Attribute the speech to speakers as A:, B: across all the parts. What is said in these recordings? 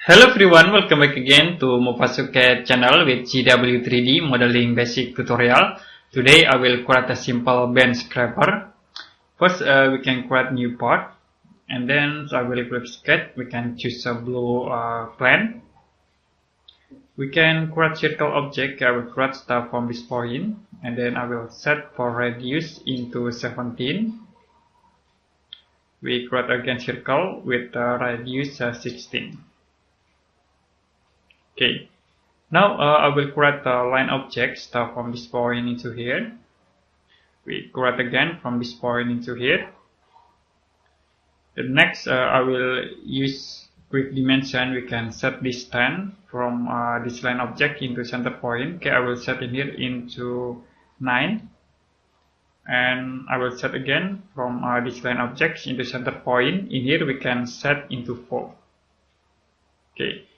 A: Hello everyone, welcome back again to Mopasuke channel with ZW3D modeling basic tutorial. Today I will create a simple bench scraper. First we can create new part, and then I will click sketch. We can choose a blue plan. We can create circle object. I will create start from this point, and then I will set for radius into 17. We create again circle with radius 16. Okay, now I will create a line object start from this point into here. We create again from this point into here. The next I will use quick dimension. We can set distance from this line object into center point. Okay, I will set in here into 9, and I will set again from this line object into center point. In here we can set into 4. Okay.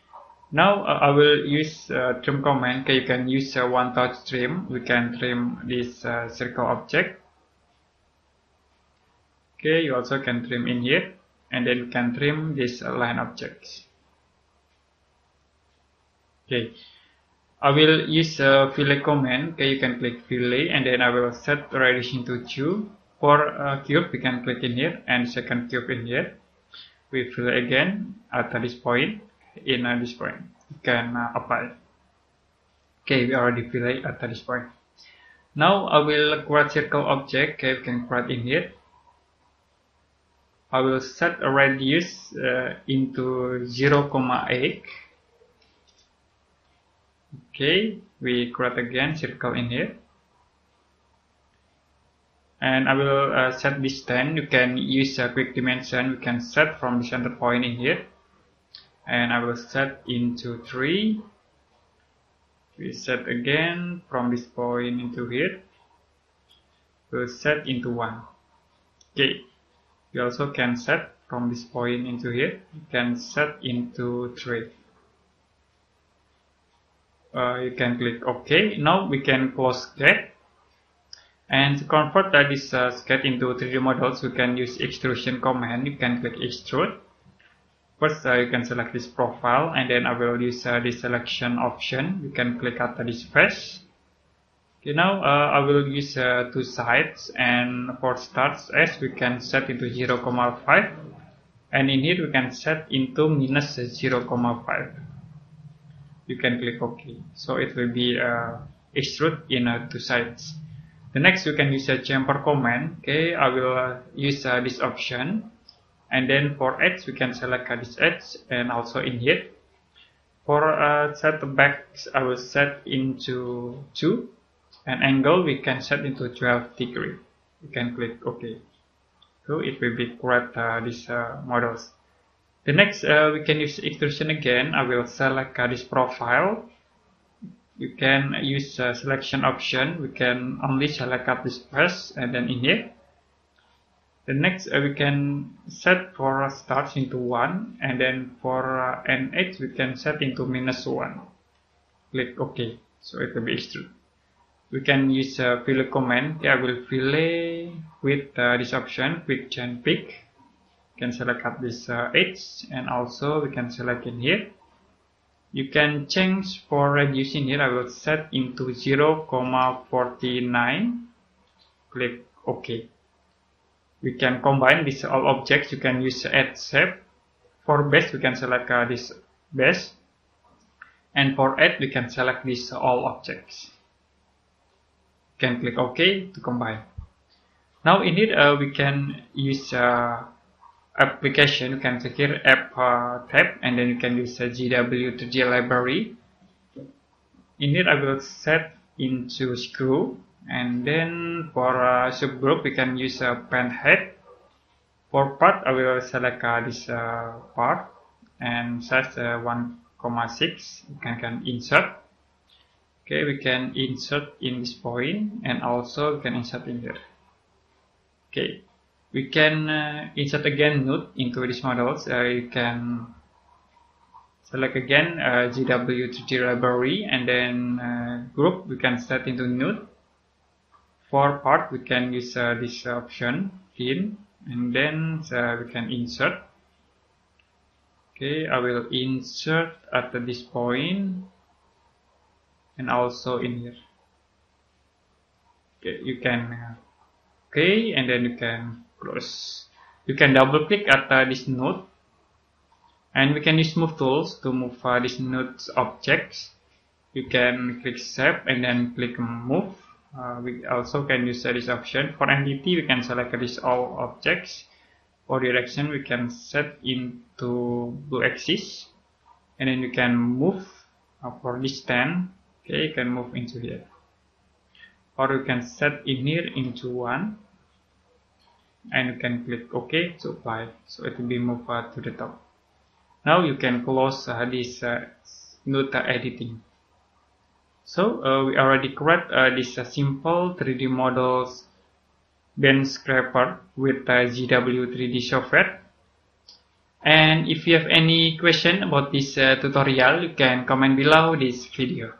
A: Now I will use trim command. Okay, you can use one touch trim. We can trim this circle object. Okay, you also can trim in here, and then you can trim this line objects. Okay, I will use fillet command. Okay, you can click fillet, and then I will set radius into 2. For cube, we can click in here, and second cube in here. We fillet again at this point. In this point you can apply. Okay, we already fillet at this point. Now I will create circle object. Okay, we can create in here. I will set a radius into 0,8. Okay, we create again circle in here, and I will set distance. You can use a quick dimension. We can set from the center point in here, and I will set into 3. We set again from this point into here. We'll set into 1. Okay, you also can set from this point into here. You can set into 3. You can click OK. Now we can close sketch. And to convert this sketch into 3D models, you can use extrusion command. You can click extrude. First you can select this profile, and then I will use this selection option. You can click at this face. Okay, now I will use 2 sides, and for starts as we can set into 0,5, and in here we can set into minus 0,5. You can click OK. So it will be extrude in 2 sides. The next you can use a chamfer command. Okay, I will use this option. And then for edge, we can select this edge, and also in here. For set the backs, I will set into 2, and angle we can set into 12 degree. You can click OK. So it will be correct these models. The next we can use extrusion again. I will select this profile. You can use selection option. We can only select this first, and then in here. The next we can set for starts into 1, and then for end edge we can set into minus 1. Click OK. So it will be extrude. We can use fillet command. Okay, I will fillet with this option, quick chain pick. You can select at this edge, and also we can select in here. You can change for radius in here. I will set into 0,49. Click OK. We can combine these all objects. You can use add shape. For base we can select this base, and for add we can select this all objects. You can click OK to combine. Now in here we can use application. You can click here app tab, and then you can use ZW3D library. In here I will set into screw. And then for subgroup we can use a pen head. For part I will select this part and size 1,6. You can insert. Okay, we can insert in this point, and also we can insert in here. Okay, we can insert again node into these models. You can select again ZW3D library, and then group we can set into node. For part we can use this option in, and then we can insert. Okay, I will insert at this point and also in here. Okay, you can okay, and then you can close. You can double click at this node, and we can use move tools to move this node's objects. You can click save and then click move. We also can use this option. For entity, we can select this all objects. For direction, we can set into blue axis, and then you can move for distance. Okay, you can move into here, or you can set in here into 1, and you can click OK to apply, so it will be moved to the top. Now you can close this node editing. So we already create this simple 3D models bench scraper with ZW3D software. And if you have any question about this tutorial, you can comment below this video.